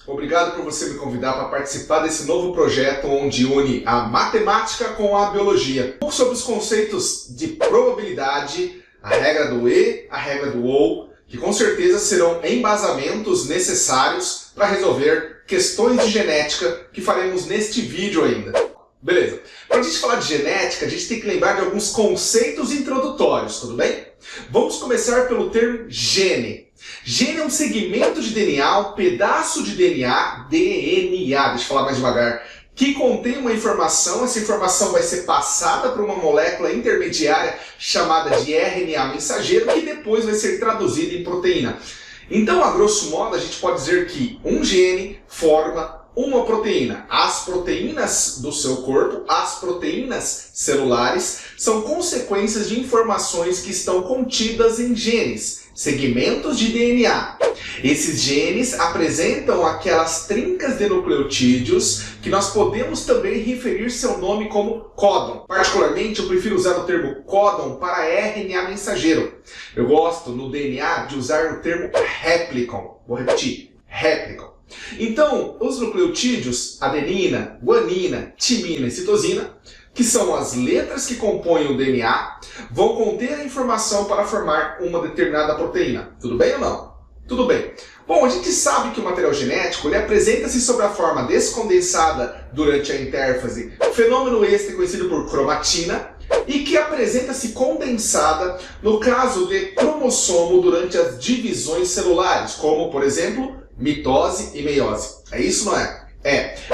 Obrigado por você me convidar para participar desse novo projeto onde une a matemática com a biologia. Um pouco sobre os conceitos de probabilidade, a regra do E, a regra do OU, que com certeza serão embasamentos necessários para resolver questões de genética que faremos neste vídeo ainda. Beleza. Para a gente falar de genética, a gente tem que lembrar de alguns conceitos introdutórios, tudo bem? Vamos começar pelo termo gene. Gene é um segmento de DNA, um pedaço de DNA, deixa eu falar mais devagar, que contém uma informação. Essa informação vai ser passada para uma molécula intermediária chamada de RNA mensageiro, que depois vai ser traduzida em proteína. Então, a grosso modo, a gente pode dizer que um gene forma uma proteína. As proteínas do seu corpo, as proteínas celulares, são consequências de informações que estão contidas em genes, segmentos de DNA. Esses genes apresentam aquelas trincas de nucleotídeos que nós podemos também referir seu nome como códon. Particularmente, eu prefiro usar o termo códon para RNA mensageiro. Eu gosto, no DNA, de usar o termo replicon. Vou repetir, replicon. Então, os nucleotídeos, adenina, guanina, timina e citosina, que são as letras que compõem o DNA, vão conter a informação para formar uma determinada proteína. Tudo bem ou não? Tudo bem. Bom, a gente sabe que o material genético apresenta-se sob a forma descondensada durante a intérfase, fenômeno este conhecido por cromatina, e que apresenta-se condensada no caso de cromossomo durante as divisões celulares, como, por exemplo, mitose e meiose. É isso, não é?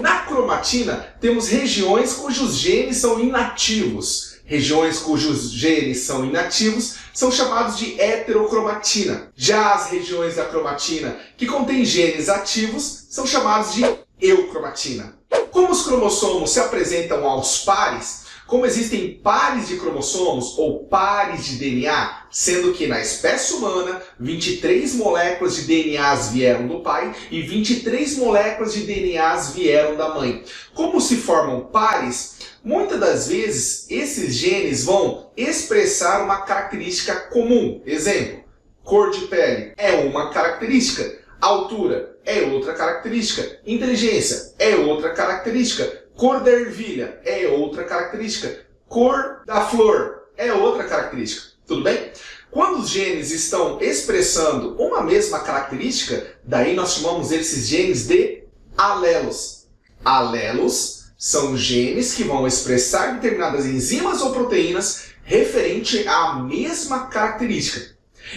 Na cromatina, temos regiões cujos genes são inativos. Regiões cujos genes são inativos são chamados de heterocromatina. Já as regiões da cromatina que contêm genes ativos são chamados de eucromatina. Como os cromossomos se apresentam aos pares, como existem pares de cromossomos ou pares de DNA, sendo que na espécie humana 23 moléculas de DNAs vieram do pai e 23 moléculas de DNAs vieram da mãe. Como se formam pares, muitas das vezes esses genes vão expressar uma característica comum. Exemplo, cor de pele é uma característica, altura é outra característica, inteligência é outra característica, cor da ervilha é outra característica, cor da flor é outra característica. Tudo bem? Quando os genes estão expressando uma mesma característica, daí nós chamamos esses genes de alelos. Alelos são genes que vão expressar determinadas enzimas ou proteínas referente à mesma característica.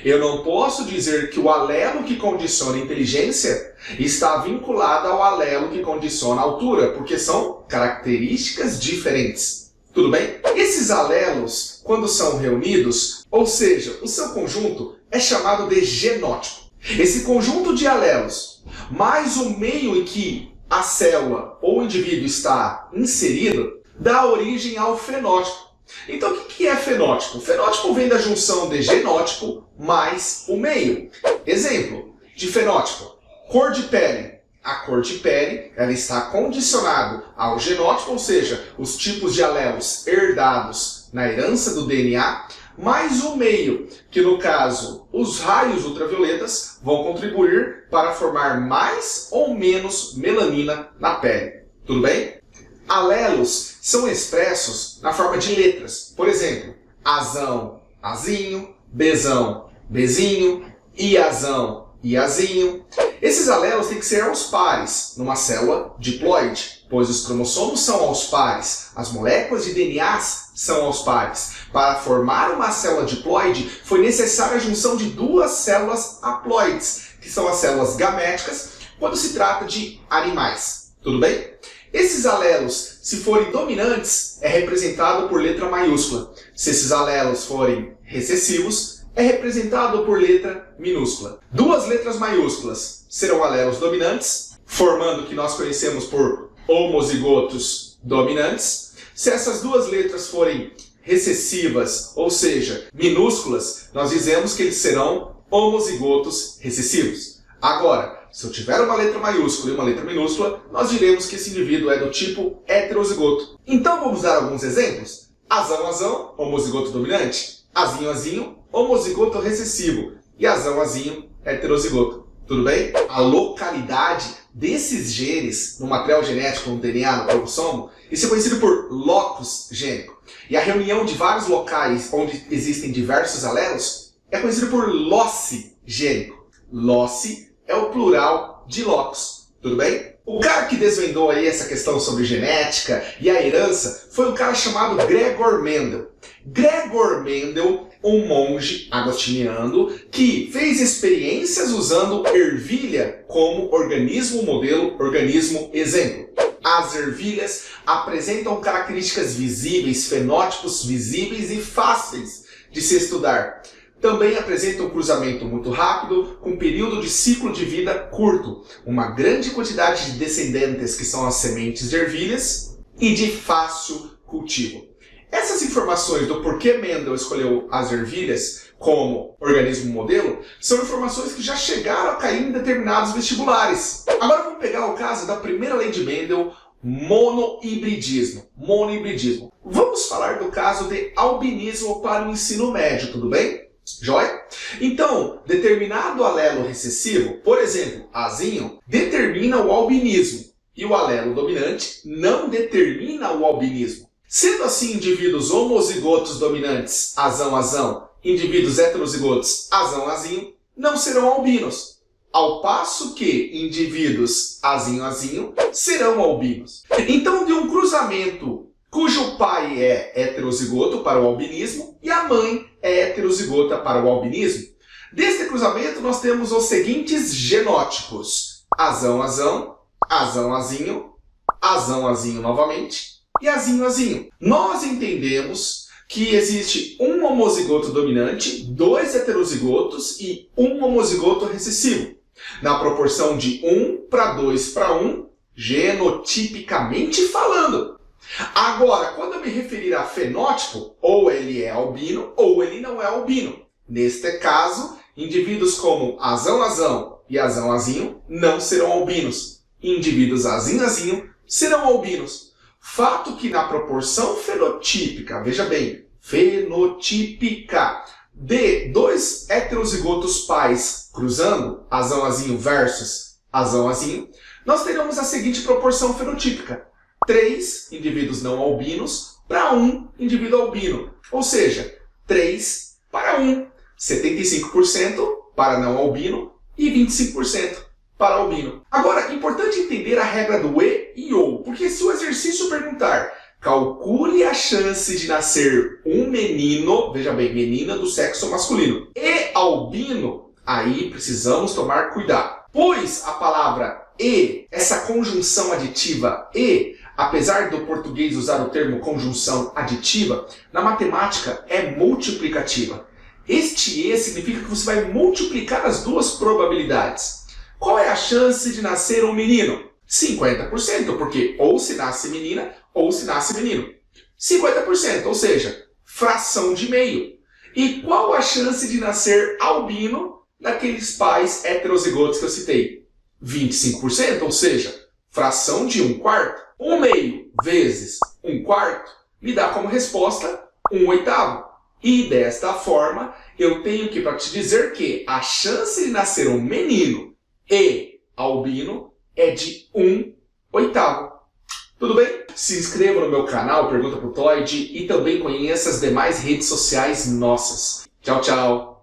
Eu não posso dizer que o alelo que condiciona a inteligência está vinculado ao alelo que condiciona a altura, porque são características diferentes. Tudo bem? Esses alelos, quando são reunidos, ou seja, o seu conjunto, é chamado de genótipo. Esse conjunto de alelos, mais o meio em que a célula ou o indivíduo está inserido, dá origem ao fenótipo. Então, o que é fenótipo? Fenótipo vem da junção de genótipo mais o meio. Exemplo de fenótipo: cor de pele. A cor de pele ela está condicionada ao genótipo, ou seja, os tipos de alelos herdados na herança do DNA, mais o meio, que no caso, os raios ultravioletas vão contribuir para formar mais ou menos melanina na pele. Tudo bem? Alelos são expressos na forma de letras. Por exemplo, azão, azinho, bezão, bezinho, iazão, iazinho. Esses alelos têm que ser aos pares numa célula diploide, pois os cromossomos são aos pares, as moléculas de DNAs são aos pares. Para formar uma célula diploide, foi necessária a junção de duas células haploides, que são as células gaméticas, quando se trata de animais. Tudo bem? Esses alelos, se forem dominantes, é representado por letra maiúscula. Se esses alelos forem recessivos, é representado por letra minúscula. Duas letras maiúsculas serão alelos dominantes, formando o que nós conhecemos por homozigotos dominantes. Se essas duas letras forem recessivas, ou seja, minúsculas, nós dizemos que eles serão homozigotos recessivos. Agora, se eu tiver uma letra maiúscula e uma letra minúscula, nós diremos que esse indivíduo é do tipo heterozigoto. Então vamos dar alguns exemplos. Azão, azão, homozigoto dominante. Azinho, azinho, homozigoto recessivo. E azão, azinho, heterozigoto. tudo bem? A localidade desses genes no material genético, no DNA, no cromossomo, isso é conhecido por locus gênico. E a reunião de vários locais onde existem diversos alelos é conhecido por loci gênico. Loci é o plural de locus, tudo bem? O cara que desvendou aí essa questão sobre genética e a herança foi um cara chamado Gregor Mendel. Gregor Mendel, um monge agostiniano que fez experiências usando ervilha como organismo modelo, organismo exemplo. As ervilhas apresentam características visíveis, fenótipos visíveis e fáceis de se estudar. Também apresentam um cruzamento muito rápido, com período de ciclo de vida curto, uma grande quantidade de descendentes que são as sementes de ervilhas e de fácil cultivo. Essas informações do porquê Mendel escolheu as ervilhas como organismo modelo são informações que já chegaram a cair em determinados vestibulares. Agora vamos pegar o caso da primeira lei de Mendel, monohibridismo. Monohibridismo. Vamos falar do caso de albinismo para o ensino médio, tudo bem? Joia? Então, determinado alelo recessivo, por exemplo, Azinho, determina o albinismo e o alelo dominante não determina o albinismo. Sendo assim, indivíduos homozigotos dominantes, azão, indivíduos heterozigotos, azão, não serão albinos, ao passo que indivíduos azinho, serão albinos. Então, de um cruzamento cujo pai é heterozigoto para o albinismo e a mãe é heterozigota para o albinismo, deste cruzamento nós temos os seguintes genótipos: azão, azão novamente e azinho. Nós entendemos que existe um homozigoto dominante, 2 heterozigotos e um homozigoto recessivo, na proporção de 1 para 2 para 1, genotipicamente falando. Agora, quando eu me referir a fenótipo, ou ele é albino ou ele não é albino. Neste caso, indivíduos como azão e azãozinho não serão albinos. Indivíduos azinho serão albinos. Fato que na proporção fenotípica, veja bem, fenotípica, de 2 heterozigotos pais cruzando, azãozinho versus azãozinho, nós teremos a seguinte proporção fenotípica: 3 indivíduos não albinos para 1 indivíduo albino. Ou seja, 3 para 1. 75% para não albino e 25% para albino. Agora, é importante entender a regra do e ou, porque se o exercício perguntar, calcule a chance de nascer um menino, veja bem, menina do sexo masculino, e albino, aí precisamos tomar cuidado. Pois a palavra e, essa conjunção aditiva e, apesar do português usar o termo conjunção aditiva, na matemática é multiplicativa. Este e significa que você vai multiplicar as duas probabilidades. Qual é a chance de nascer um menino? 50%, porque ou se nasce menina ou se nasce menino. 50%, ou seja, fração de meio. E qual a chance de nascer albino daqueles pais heterozigotos que eu citei? 25%, ou seja, fração de 1/4. 1 meio vezes 1/4 me dá como resposta 1/8. E desta forma, eu tenho que para te dizer que a chance de nascer um menino e albino é de 1/8. Tudo bem? Se inscreva no meu canal Pergunta pro Toide e também conheça as demais redes sociais nossas. Tchau, tchau!